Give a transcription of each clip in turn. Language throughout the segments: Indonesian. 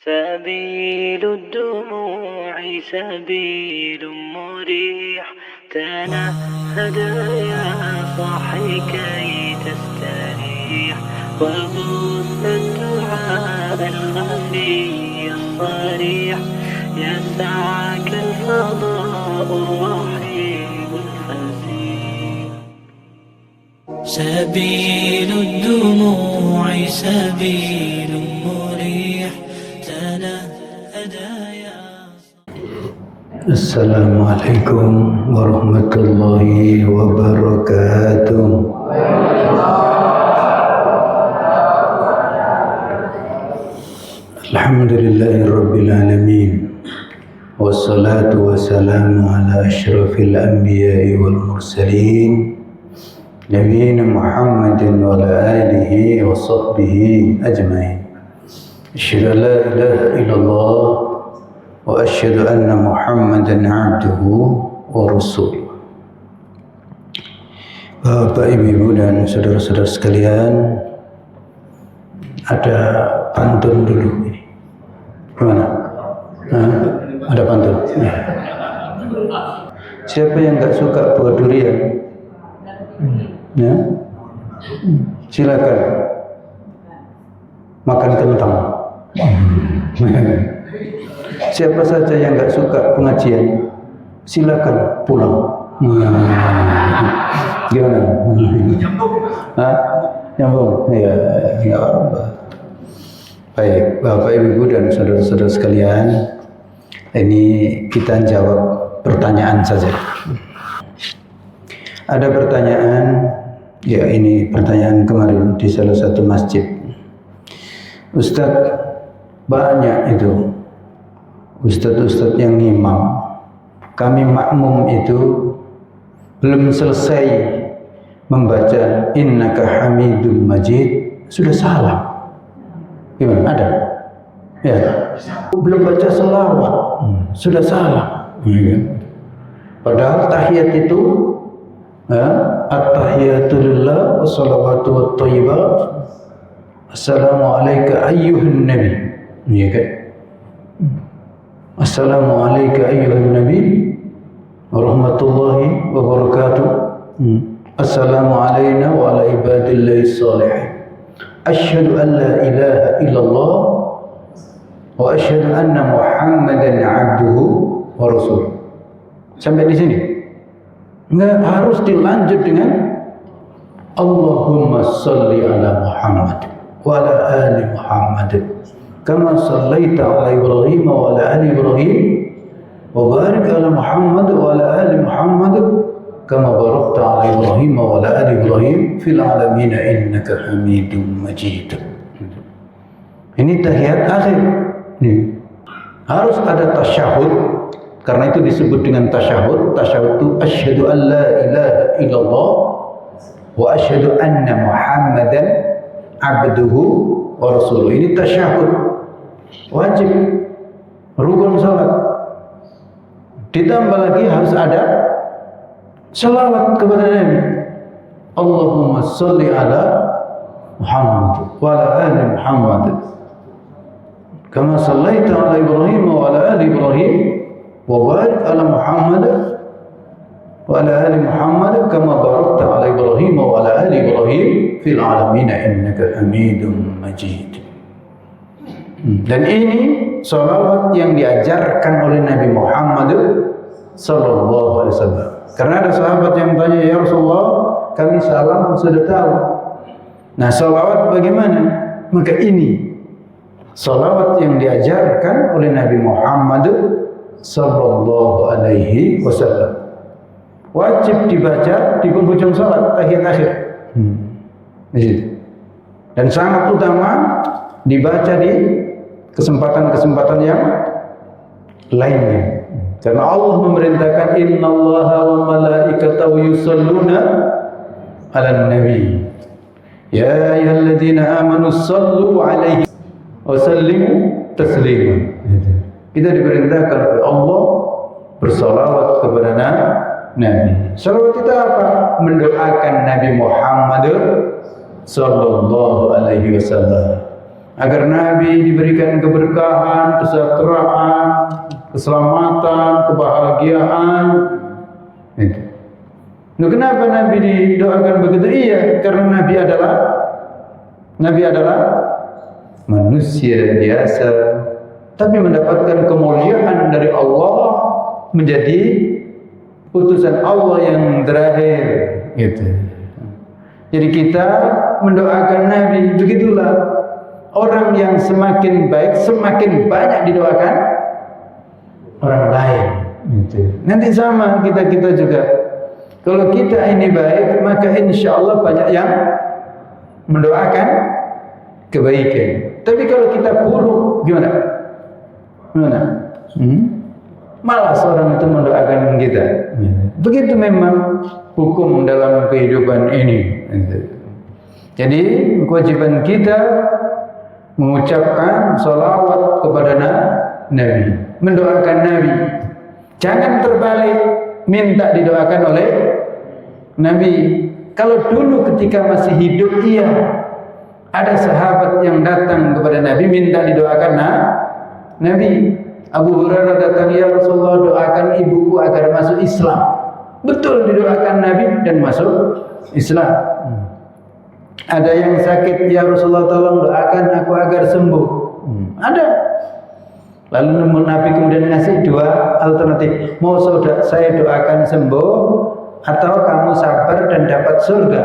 سبيل الدموع سبيل مريح، تنهد يا صاحي كي تستريح، وبث الدعاء الخفي الصريح، يسعك الفضاء الرحيم الفسيح. سبيل الدموع سبيل مريح، تنهد يا. السلام عليكم ورحمة الله وبركاته. الحمد لله رب العالمين، والصلاة والسلام على أشرف الأنبياء والمرسلين، نبينا محمد وعلى آله وصحبه أجمعين. أشهد أن لا إله إلا الله وأشهد أن محمدا عبده ورسوله. Bapak, Ibu, dan saudara-saudara sekalian, ada pantun dulu ini. Gimana? Ada pantun? Ya. Siapa yang nggak suka buah durian? Ya? Silakan makan kentang. Siapa saja yang nggak suka pengajian, silakan pulang. Gimana? Nyambung? Ya, nggak apa-apa. Baik, Bapak, Ibu, dan saudara-saudara sekalian, ini kita jawab pertanyaan saja. Ada pertanyaan, ya ini pertanyaan kemarin di salah satu masjid. Ustadz, banyak itu ustadz-ustadz yang ngimam, kami makmum itu belum selesai membaca innaka hamidum majid sudah salam. Gimana? Ada? Ya. Belum baca selawat sudah salam. Padahal tahiyat itu at-tahiyatu lillah wa salawatu wa thayyibat, assalamualaikum ayyuhan nabi. Ya kan? Assalamualaikum ayyuhan nabi warahmatullahi wabarakatuh. Assalamu alayna wa ala ibadillahi salihin. Asyhadu an la ilaha illallah wa asyhadu anna Muhammadan abduhu wa rasuluh. Sampai di sini. Enggak harus dilanjut dengan Allahumma salli ala Muhammad wa ala ali Muhammad kama sallaita ala Ibrahim wa ala ali Ibrahim wa barik ala Muhammad wa ala ali Muhammad kama barakta ala Ibrahim wa ala ali Ibrahim fil alamin innaka Hamidum Majid. Ini tahiyat akhir. Harus ada tasyahud, karena itu disebut dengan tasyahud. Tasyahud itu asyhadu an la ilaha illallah wa asyhadu anna Muhammadan abduhu wa rasuluh. Ini tasyahud wajib, rukun salat. Ditambah lagi harus ada salawat kepada Nabi. Allahumma salli ala Muhammad wa ala ali Muhammad kama sallaita ala Ibrahim wa ala ali Ibrahim wa barik ala Muhammad wa ala ali Muhammad kama barakta ala Ibrahim wa ala ali Ibrahim fil alamin innaka Hamidum Majid. Dan ini salawat yang diajarkan oleh Nabi Muhammad sallallahu alaihi wasallam. Karena ada sahabat yang tanya, ya Rasulullah, kami salam sudah tahu. Nah, salawat bagaimana? Maka ini salawat yang diajarkan oleh Nabi Muhammad sallallahu alaihi wasallam. Wajib dibaca di penghujung salat, tahiyat akhir. Dan sangat utama dibaca di kesempatan-kesempatan yang lainnya. Karena Allah memerintahkan innallaha wa malaikatahu yusalluna 'alan nabi. Ya ayyuhalladzina amanu shallu 'alaihi wa sallimu taslima. Kita diperintahkan oleh Allah bersalawat kepada Nabi. Salawat itu apa? Mendoakan Nabi Muhammad sallallahu alaihi wasallam. agar Nabi diberikan keberkahan, kesejahteraan, keselamatan, kebahagiaan. Itu. Nah, kenapa Nabi didoakan begitu? Iya, karena Nabi adalah manusia biasa, tapi mendapatkan kemuliaan dari Allah, menjadi utusan Allah yang terakhir. Gitu. Jadi kita mendoakan Nabi, begitulah. Orang yang semakin baik, semakin banyak didoakan orang lain. Gitu. Nanti sama kita juga. Kalau kita ini baik, maka insya Allah banyak yang mendoakan kebaikan. Tapi kalau kita buruk, gimana? Malas orang itu mendoakan kita. Begitu memang hukum dalam kehidupan ini. Jadi kewajiban kita mengucapkan salawat kepada Nabi, mendoakan Nabi. Jangan terbalik, minta didoakan oleh Nabi. Kalau dulu ketika masih hidup, iya, ada sahabat yang datang kepada Nabi minta didoakan Nabi. Abu Hurairah datang, ya Rasulullah, doakan ibuku agar masuk Islam. Betul, didoakan Nabi dan masuk Islam. Ada yang sakit, ya Rasulullah, tolong doakan aku agar sembuh. Ada. Lalu Nabi kemudian ngasih dua alternatif. Mau saya doakan sembuh, atau kamu sabar dan dapat surga.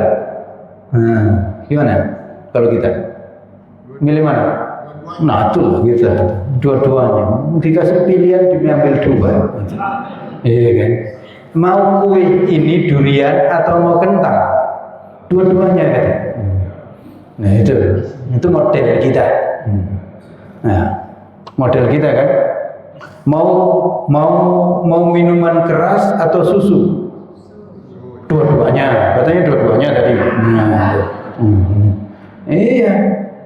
Gimana kalau kita? Milih mana? Nah itulah kita, dua-duanya. Dikasih pilihan, diambil dua. Iya kan? Mau kue ini durian atau mau kentang? Dua-duanya kan? Nah itu model kita. Nah, model kita kan? Mau minuman keras atau susu? Dua-duanya, katanya dua-duanya tadi. Iya.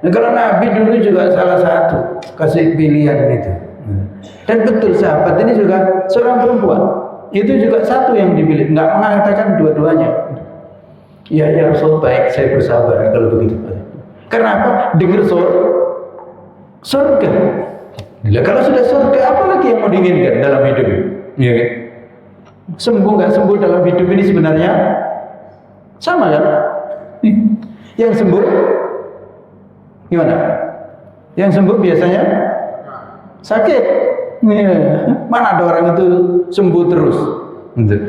Nah, kalau Nabi dulu juga salah satu kasih pilihan gitu. Dan betul sahabat ini juga seorang perempuan. Itu juga satu yang dipilih, nggak mengatakan dua-duanya. Ya Rasul, baik, saya bersabar kalau begitu. Kenapa? Dengar surga. Nah, kalau sudah surga, apa lagi yang mau diinginkan dalam hidup ini? Ya kan? Sembuh nggak sembuh dalam hidup ini sebenarnya sama kan? Yang sembuh gimana? Yang sembuh biasanya sakit. Mana ada orang itu sembuh terus?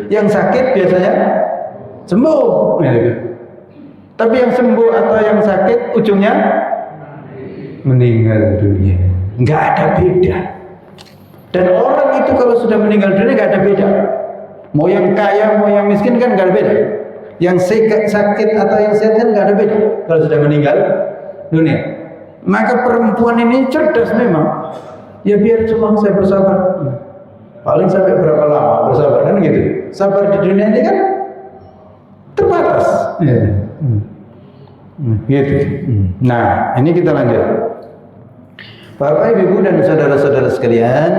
Yang sakit biasanya sembuh. Tapi yang sembuh atau yang sakit ujungnya meninggal dunia. Nggak ada beda. Dan orang itu kalau sudah meninggal dunia nggak ada beda. Mau yang kaya, mau yang miskin kan nggak ada beda. Yang sakit atau yang sehat kan nggak ada beda kalau sudah meninggal dunia. Maka perempuan ini cerdas memang. Ya biar cuma saya bersabar. Paling sampai berapa lama bersabar kan gitu. Sabar di dunia ini kan terbatas. Gitu. Nah, ini kita lanjut. Bapak, Ibu dan saudara-saudara sekalian,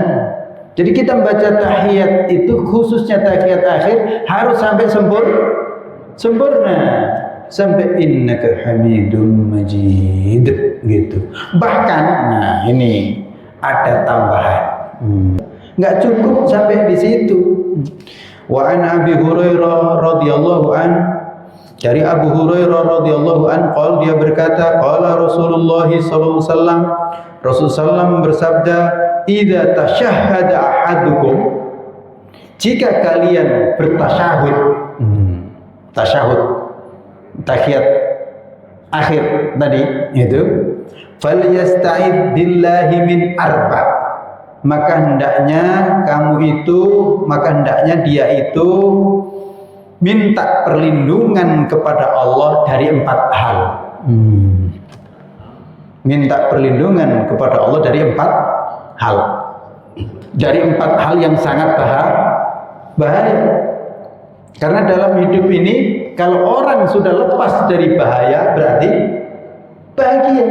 jadi kita membaca tahiyat itu, khususnya tahiyat akhir, harus sampai sempurna, sampai innaka hamidum majid gitu. Bahkan, nah ini ada tambahan, nggak cukup sampai di situ. Wa an Abi Hurairah radhiyallahu an, dari Abu Hurairah radhiyallahu an, dia berkata, qala Rasulullah sallallahu alaihi wasallam, Rasulullah bersabda, idza tasyahhada ahadukum, jika kalian bertasyahud, tasyahud, tahiyat akhir tadi itu, falyasta'id billahi min arba, maka hendaknya dia itu minta perlindungan kepada Allah dari 4 hal. Minta perlindungan kepada Allah dari 4 hal. Dari 4 hal yang sangat bahaya. Karena dalam hidup ini, kalau orang sudah lepas dari bahaya, berarti bahagia.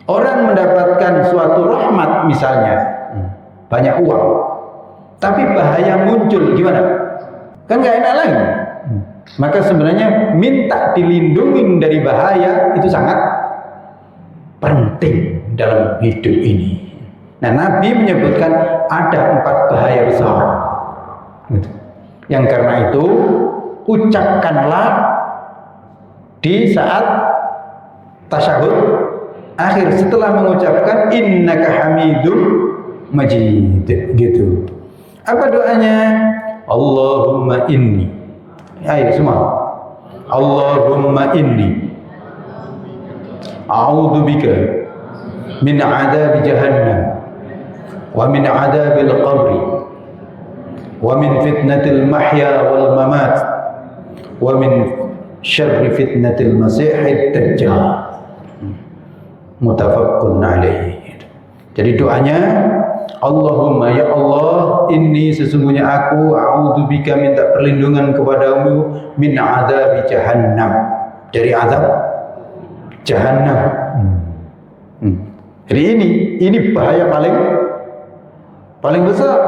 Orang mendapatkan suatu rahmat misalnya, banyak uang, tapi bahaya muncul, gimana? Kan gak enak lagi. Maka sebenarnya minta dilindungi dari bahaya itu sangat penting dalam hidup ini. Nah, Nabi menyebutkan ada 4 bahaya besar. Yang karena itu ucapkanlah di saat tasyahud akhir setelah mengucapkan innaka hamidun majid gitu. Apa doanya? Allahumma inni. Ayo semua. Allahumma inni a'udzubika min 'adzabi jahannam wa min 'adzabil qabri wa min fitnatil mahya wal mamat wa min syarri fitnatil masiihid dajjal. Muttafaqun alaih. Jadi doanya, Allahumma ya Allah, inni sesungguhnya aku a'udzubika minta perlindungan kepadamu min 'adzabi jahannam, dari azab jahannam. Jadi ini bahaya paling besar.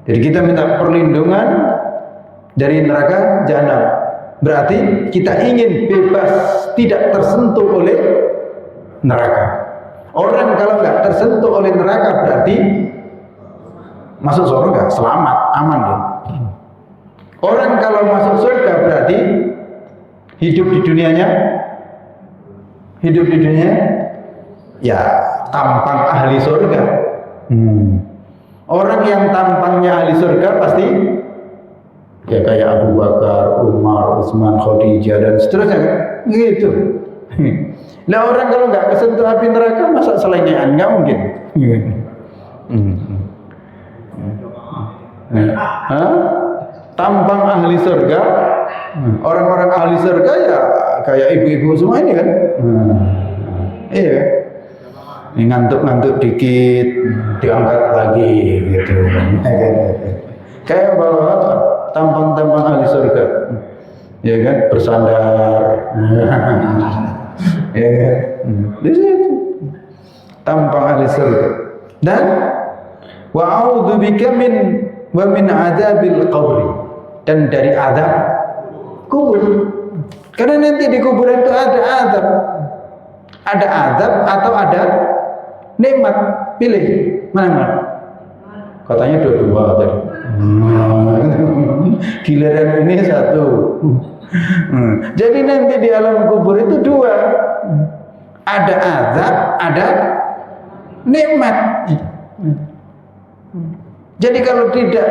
Jadi kita minta perlindungan dari neraka jahanam. Berarti kita ingin bebas, tidak tersentuh oleh neraka. Orang kalau nggak tersentuh oleh neraka berarti masuk surga, selamat, aman dia. Orang kalau masuk surga berarti hidup di dunianya ya tampang ahli surga. Orang yang tampangnya ahli surga pasti ya kayak Abu Bakar, Umar, Utsman, Khadijah dan seterusnya kan? Gitu. Nah orang kalau nggak kesentuh api neraka masa selengean? Nggak mungkin. Tampang ahli surga, orang-orang ahli surga ya kayak ibu-ibu semua ini kan. Iya. Ini ngantuk-ngantuk dikit diangkat lagi gitu. Kayak bawa tampang-tampang ahli surga, ya kan, bersandar, ya kan, di situ tampang ahli surga. Dan wa a'udzubika min 'adzabil qabri, dan dari azab kubur. Karena nanti di kuburan itu ada azab atau ada nikmat. Pilih mana? Katanya dua-dua tadi. Giliran ini satu. Jadi nanti di alam kubur itu dua. Ada azab, ada nikmat. Jadi kalau tidak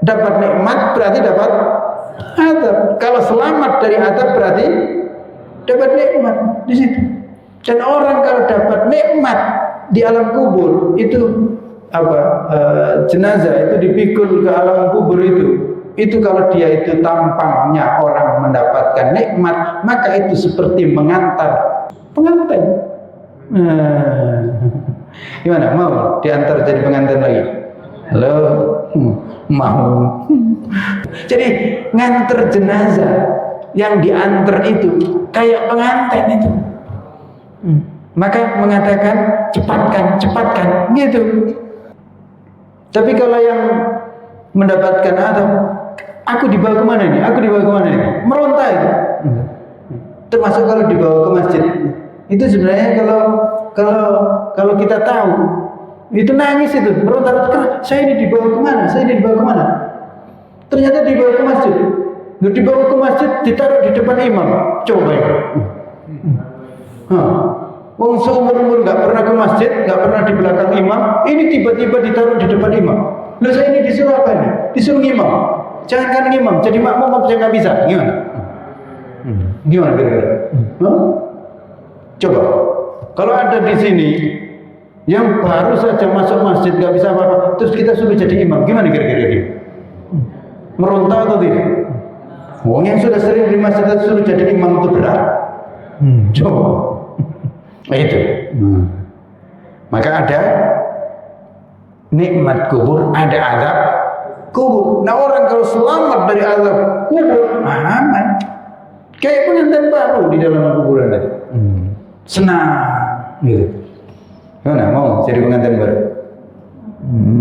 dapat nikmat berarti dapat azab. Kalau selamat dari azab berarti dapat nikmat di situ. Dan orang kalau dapat nikmat di alam kubur itu jenazah itu dipikul ke alam kubur itu kalau dia itu tampangnya orang mendapatkan nikmat, maka itu seperti mengantar pengantin. Gimana, mau diantar jadi pengantin lagi? Halo, mau? Jadi nganter jenazah yang diantar itu kayak pengantin itu. Maka mengatakan cepatkan gitu. Tapi kalau yang mendapatkan azab, aku dibawa kemana ini? Meronta itu. Termasuk kalau dibawa ke masjid. Itu sebenarnya kalau kita tahu, itu nangis itu, meronta. Saya ini dibawa kemana? Ternyata dibawa ke masjid. Dibawa ke masjid, ditaruh di depan imam. Coba ya. Wong seumur-umur nggak pernah ke masjid, nggak pernah di belakang imam, ini tiba-tiba ditaruh di depan imam. Loh, saya ini disuruh apa ini? Disuruh imam. Jangan imam, jadi makmum saya nggak bisa. Gimana kira-kira? Coba, kalau ada di sini yang baru saja masuk masjid nggak bisa apa-apa, terus kita suruh jadi imam, gimana kira-kira dia? Meronta atau tidak? Wong yang sudah sering di masjid suruh jadi imam itu berat. Coba. Itu. Maka ada nikmat kubur, ada azab kubur. Nah orang kalau selamat dari azab kubur, aman. Kayak pengantin baru di dalam kuburan tadi. Senang gitu. Mana mau jadi pengantin baru?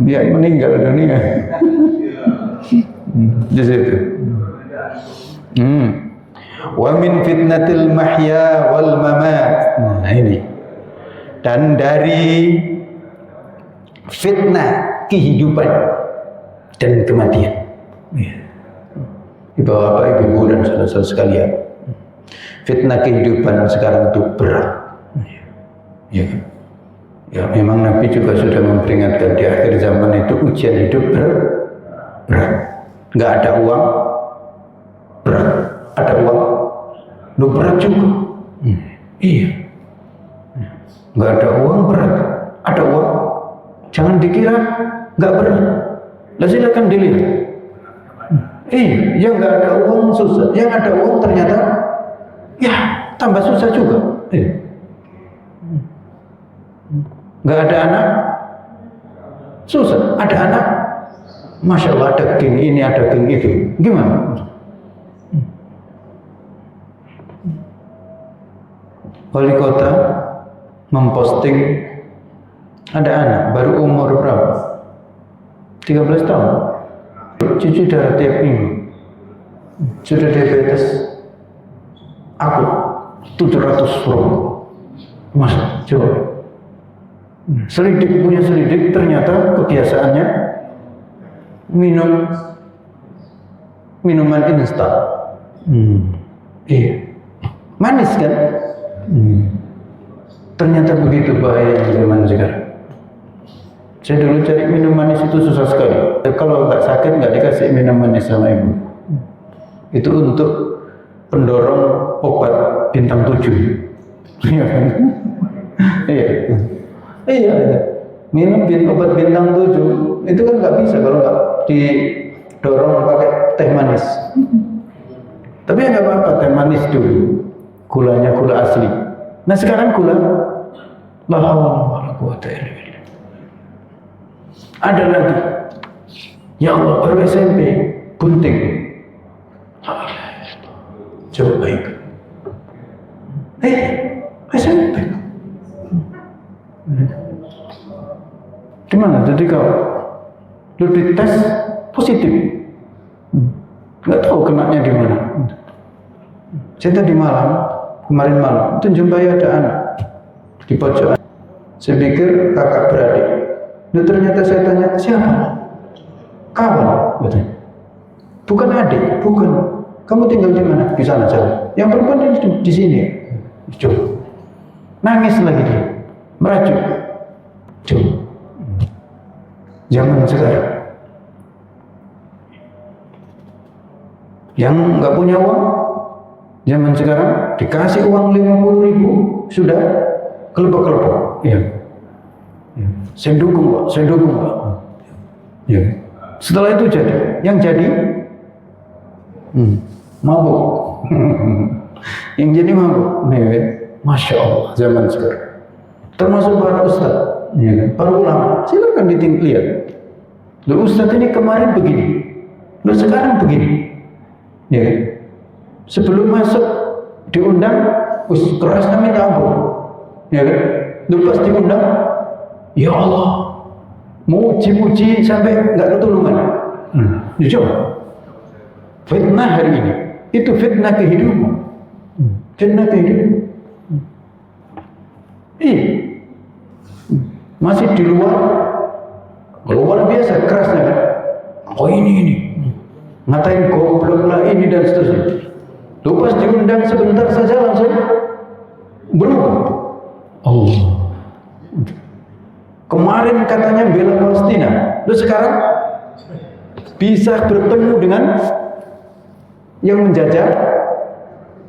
Ya meninggal dunia. Di situ. Wa min fitnatil mahya wal mamat. Nah, ini. Dan dari fitnah kehidupan dan kematian. Bapak, Ibu dan saudara-saudara sekalian, fitnah kehidupan sekarang itu berat. Ya. Ya, memang Nabi juga sudah memperingatkan di akhir zaman itu ujian hidup berat. Nggak ada uang, berat. Ada uang, lu berat juga. Iya. Nggak ada uang, berat. Ada uang, jangan dikira nggak berat. Lah silakan dilihat. Yang nggak ada uang susah, yang ada uang ternyata ya tambah susah juga. Nggak ada anak susah, ada anak masya Allah, ada geng ini, ada geng itu, gimana? Wali kota memposting ada anak baru umur berapa? 13 tahun, cuci darah tiap minggu, sudah diabetes, aku 700 rokok, masa coba. Selidik punya selidik, ternyata kebiasaannya minum minuman instan. Iya, manis kan? Ternyata begitu bahaya zaman sekarang. Saya dulu cari minum manis itu susah sekali. Kalau nggak sakit nggak dikasih minum manis sama ibu. Itu untuk pendorong obat bintang 7. Iya kan? Iya. Iya, minum obat bintang 7 itu kan nggak bisa kalau nggak didorong pakai teh manis. Tapi ya nggak apa-apa, teh manis dulu, gulanya gula asli. Nah sekarang gula, la haula wala quwwata illa billah. Ada lagi, ya Allah, baru SMP, bunting. Coba baik. SMP. Gimana? Jadi kalau lu dites positif, nggak tahu kenanya di mana. Saya tadi kemarin malam, itu jumpai ada anak di pojokan. Saya pikir kakak beradik. Lalu ternyata saya tanya, siapa? Kawan, katanya. Bukan adik, bukan. Kamu tinggal di mana? Di sana jauh. Yang perempuan di sini. Coba. Nangis lagi dia, merajuk. Coba. Zaman sekarang yang nggak punya uang, zaman sekarang dikasih uang 50.000 sudah kelepek-kelepek. Iya. Saya dukung Pak, saya dukung Pak. Ya. Setelah itu yang jadi mabuk. Yang jadi mabuk. Masya Allah zaman sekarang. Termasuk para ustaz, ya kan? Para ulama, silakan lihat. Loh, ustaz ini kemarin begini, loh sekarang begini, ya kan? Sebelum masuk diundang, kerasnya minta ampun, ya kan? Loh pas diundang, ya Allah, muji-muji sampai nggak ketulungan. Coba, fitnah hari ini, itu fitnah kehidupan, fitnah kehidupan. Masih di luar biasa kerasnya kan? Oh ini ngatain goblok lah ini dan seterusnya. Tuh pas diundang sebentar saja langsung berubah. Allah. Kemarin katanya bela Palestina, lu sekarang bisa bertemu dengan yang menjajah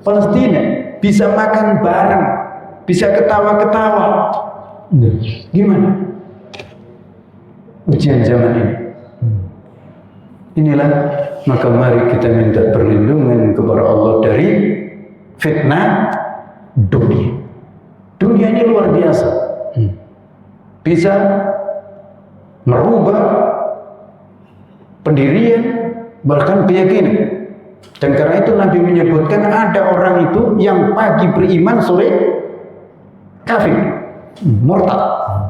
Palestina, bisa makan bareng, bisa ketawa-ketawa. Gimana ujian zaman ini? Inilah, maka mari kita minta perlindungan kepada Allah dari fitnah dunia. Dunia ini luar biasa, bisa merubah pendirian bahkan keyakinan. Dan karena itu Nabi menyebutkan ada orang itu yang pagi beriman, sore kafir, murtad,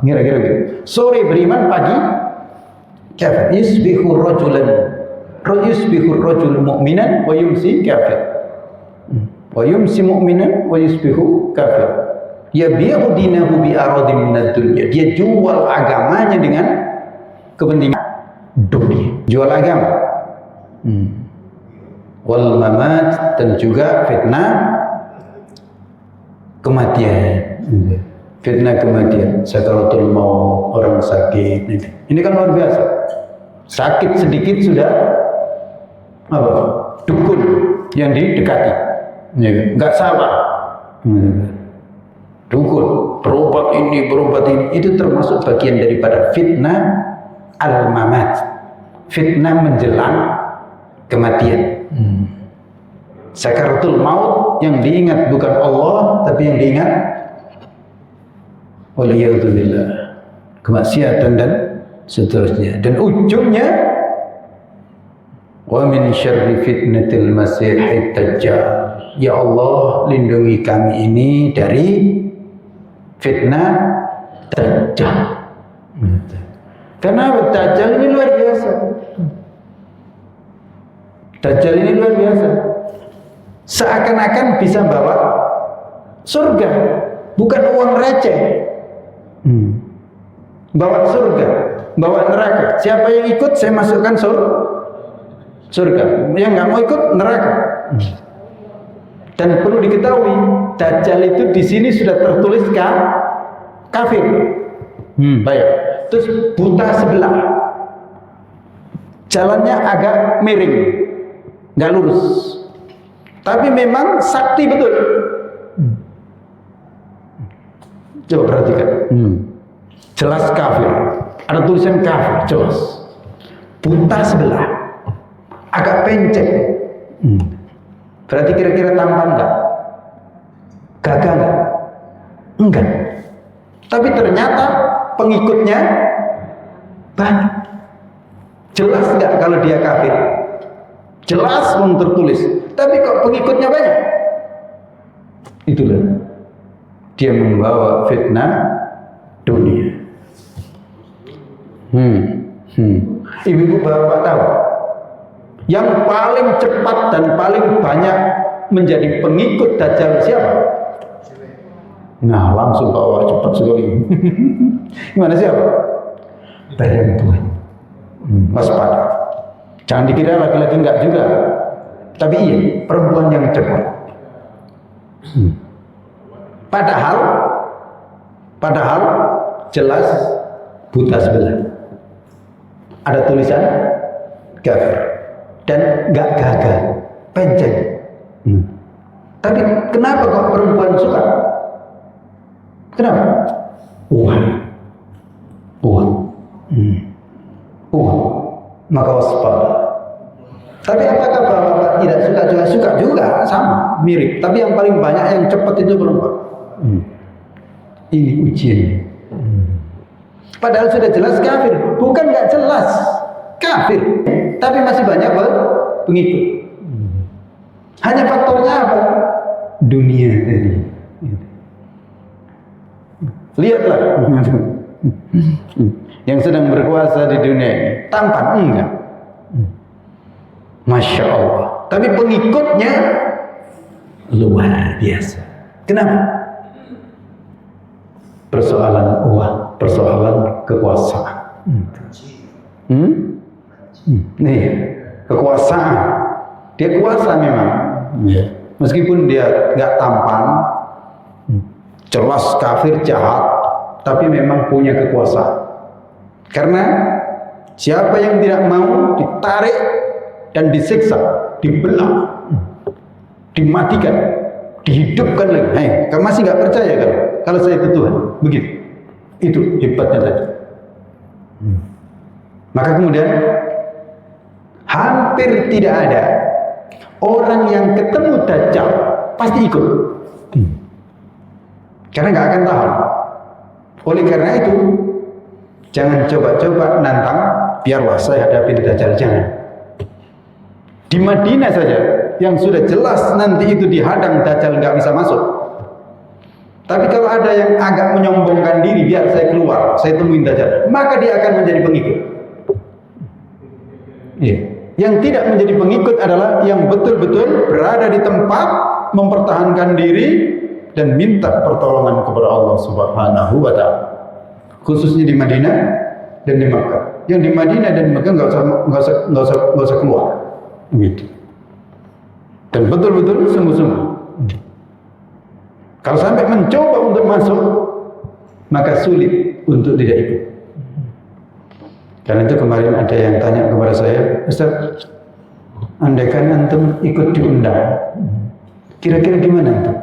kira-kira gitu. Sore beriman, pagi kafir. Yusbihu rajul mu'minan wa yumsi kafir. Wa yumsi mu'minan wa yusbihu kafir. Yabi'u dinahu bi aradin minad dunya. Dia jual agamanya dengan kepentingan dunia. Jual agama. Wal mamat, dan juga fitnah kematian. Fitnah kematian, sakaratul maut, orang sakit. Ini kan luar biasa. Sakit sedikit sudah apa? Dukun yang didekati. Enggak sabar. Dukun, berobat ini, itu termasuk bagian daripada fitnah al-mamat. Fitnah menjelang kematian. Sakaratul maut yang diingat bukan Allah, tapi yang diingat waliyadzubillah, kemaksiatan dan seterusnya. Dan ujungnya wa min syarri fitnatil masihid dajjal. Ya Allah, lindungi kami ini dari fitnah dajjal. Karena dajjal ini luar biasa. Dajjal ini luar biasa. Seakan-akan bisa bawa surga, bukan uang receh. Bawa surga, bawa neraka. Siapa yang ikut saya masukkan surga. Yang nggak mau ikut neraka. Dan perlu diketahui, Dajjal itu di sini sudah tertulis kafir. Baik. Terus buta sebelah, jalannya agak miring, nggak lurus. Tapi memang sakti betul. Coba perhatikan. Jelas kafir. Ada tulisan kafir, jelas. Buta sebelah, agak pencet. Berarti kira-kira tampan enggak? Gagah enggak? Enggak. Tapi ternyata pengikutnya banyak. Jelas enggak kalau dia kafir? Jelas pun tertulis. Tapi kok pengikutnya banyak? Itulah dia membawa fitnah dunia. Ibu bapak tahu, yang paling cepat dan paling banyak menjadi pengikut Dajjal siapa? Nah, langsung bawa cepat sekali. Gimana siapa? Perempuan. Waspada. Jangan dikira laki-laki enggak juga. Tapi iya, perempuan yang cepat. Padahal jelas buta sebelah. Ada tulisan kafir dan enggak gagah, pencet. Tapi kenapa kok perempuan suka? Kenapa? Uang. Maka waspada. Tapi apakah bapak tidak suka juga? Sama, mirip. Tapi yang paling banyak yang cepat itu perempuan. Ini ujian. Padahal sudah jelas kafir. Bukan nggak jelas kafir, tapi masih banyak pengikut. Hanya faktornya apa? Dunia tadi. Lihatlah yang sedang berkuasa di dunia ini, tampan enggak? Masya Allah. Tapi pengikutnya luar biasa. Kenapa? Persoalan uang, persoalan kekuasaan. Nih, kekuasaan. Dia kuasa memang. Meskipun dia nggak tampan, jelas kafir, jahat, tapi memang punya kekuasaan. Karena siapa yang tidak mau ditarik dan disiksa, dibelah, dimatikan, dihidupkan lagi. Kamu masih nggak percaya kan? Kalau saya itu Tuhan, begitu. Itu hebatnya tadi. Maka kemudian hampir tidak ada orang yang ketemu Dajjal pasti ikut. Karena nggak akan tahan. Oleh karena itu, jangan coba-coba nantang, biarlah saya hadapi Dajjal, jangan. Di Madinah saja, yang sudah jelas nanti itu dihadang Dajjal nggak bisa masuk. Tapi kalau ada yang agak menyombongkan diri, biar saya keluar, saya temuin Dajjal, maka dia akan menjadi pengikut. Yang tidak menjadi pengikut adalah yang betul-betul berada di tempat mempertahankan diri dan minta pertolongan kepada Allah Subhanahu wa taala. Khususnya di Madinah dan di Makkah. Yang di Madinah dan Makkah nggak usah keluar. Gitu. Dan betul-betul sungguh-sungguh. Kalau sampai mencoba untuk masuk, maka sulit untuk tidak ikut. Karena itu kemarin ada yang tanya kepada saya, Ustaz, andaikan antum ikut diundang, kira-kira gimana antum?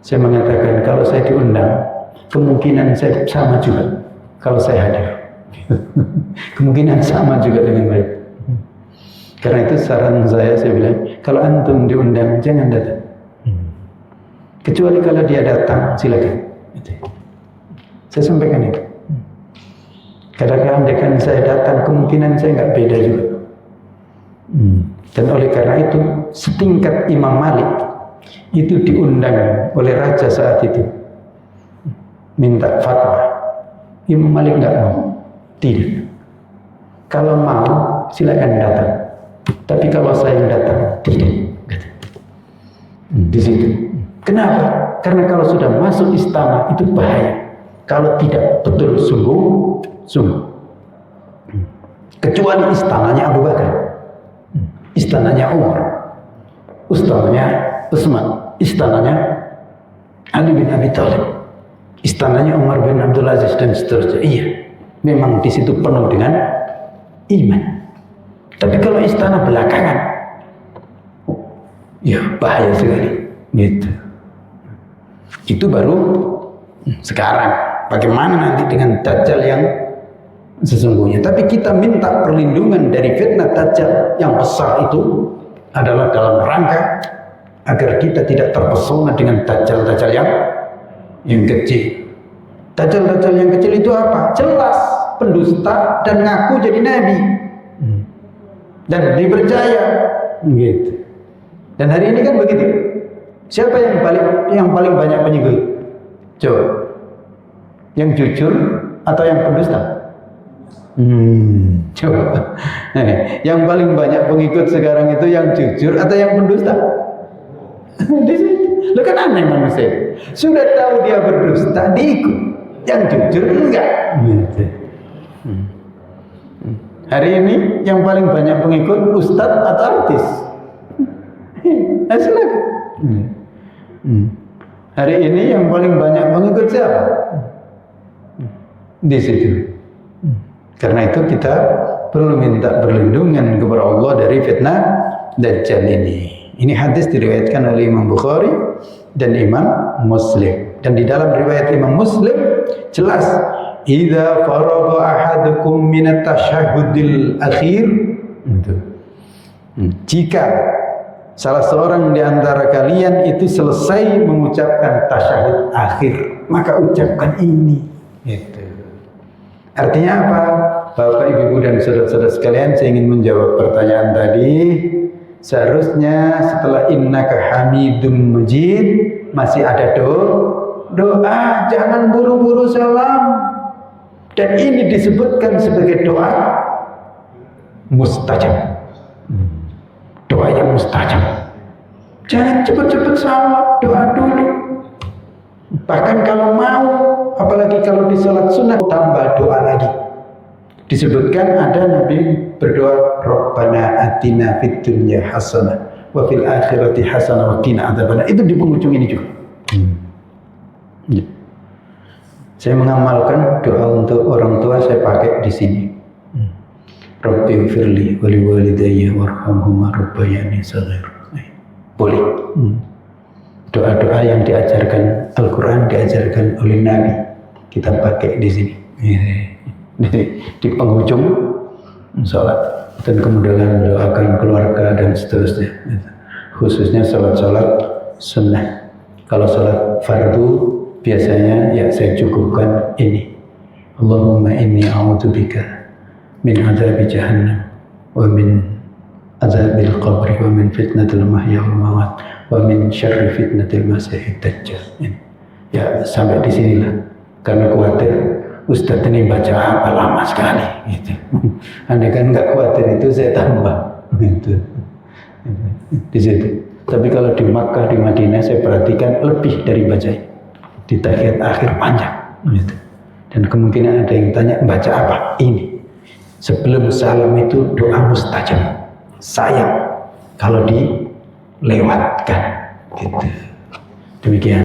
Saya mengatakan kalau saya diundang, kemungkinan saya sama juga kalau saya hadir. Kemungkinan sama juga dengan baik. Karena itu saran saya bilang, kalau antum diundang jangan datang. Kecuali kalau dia datang, silakan. Saya sampaikan itu. Kadang-kadang andaikan saya datang, kemungkinan saya nggak beda juga. Dan oleh karena itu, setingkat Imam Malik itu diundang oleh raja saat itu, minta fatwa. Imam Malik nggak mau, tidak. Kalau mau, silakan datang. Tapi kalau saya yang datang, tidak. Di situ. Kenapa? Karena kalau sudah masuk istana itu bahaya. Kalau tidak betul sungguh. Kecuali istananya Abu Bakar, istananya Umar, istananya Utsman, istananya Ali bin Abi Thalib, istananya Umar bin Abdul Aziz dan seterusnya. Iya, memang di situ penuh dengan iman. Tapi kalau istana belakangan, ya bahaya sekali. Gitu. Itu baru sekarang. Bagaimana nanti dengan Dajjal yang sesungguhnya? Tapi kita minta perlindungan dari fitnah Dajjal yang besar itu adalah dalam rangka agar kita tidak terpesona dengan Dajjal-Dajjal yang kecil. Dajjal-Dajjal yang kecil itu apa? Jelas pendusta dan ngaku jadi nabi dan dipercaya. Gitu. Dan hari ini kan begitu. Siapa yang paling banyak pengikut? Coba. Yang jujur atau yang pendusta? Coba. Yang paling banyak pengikut sekarang itu yang jujur atau yang pendusta? Di situ. Lo kan aneh manusia. Sudah tahu dia berdusta, diikut. Yang jujur enggak. Hari ini yang paling banyak pengikut ustadz atau artis? Silakan. Hari ini yang paling banyak pengikut siapa? Di situ. Karena itu kita perlu minta perlindungan kepada Allah dari fitnah Dajjal ini. Ini hadis diriwayatkan oleh Imam Bukhari dan Imam Muslim. Dan di dalam riwayat Imam Muslim jelas, "Idza faragha ahadukum min at-tasyahhudil akhir." Jika salah seorang di antara kalian itu selesai mengucapkan tasyahud akhir, maka ucapkan ini. Gitu. Artinya apa? Bapak, Ibu, dan saudara-saudara sekalian, saya ingin menjawab pertanyaan tadi. Seharusnya setelah innaka hamidum majid masih ada doa, jangan buru-buru salam. Dan ini disebutkan sebagai doa mustajab. Doa yang mustajab. Jangan cepat-cepat salam, doa dulu. Bahkan kalau mau, apalagi kalau di salat sunnah, tambah doa lagi. Disebutkan ada Nabi berdoa, Rabbana atina fid dunya hasanah wa fil akhirati hasanah wa qina adzabannar. Itu di penghujung ini juga. Ya. Saya mengamalkan doa untuk orang tua, saya pakai di sini. Rabbighfirli wa liwalidayya warhamhuma rabbayani shaghira. Boleh. Doa-doa yang diajarkan Al-Quran, diajarkan oleh Nabi, kita pakai di sini. Di penghujung sholat, dan kemudian mendoakan keluarga dan seterusnya. Khususnya sholat-sholat sunnah. Kalau sholat fardu biasanya ya saya cukupkan ini. Allahumma inni a'udzubika min adzabi jahannam wa min adzabil qabri wa min fitnatil mahya wal mamat wa min syarri fitnatil masiihid dajjal. Ya sampai di sinilah, karena khawatir Ustadz ini baca apa lama sekali gitu. Andai kan nggak khawatir itu saya tambah gitu. Di situ. Tapi kalau di Makkah, di Madinah saya perhatikan lebih dari baca di tahiyat akhir panjang gitu. Dan kemungkinan ada yang tanya baca apa? Ini sebelum salam itu doa mustajab, sayang kalau dilewatkan gitu. Demikian.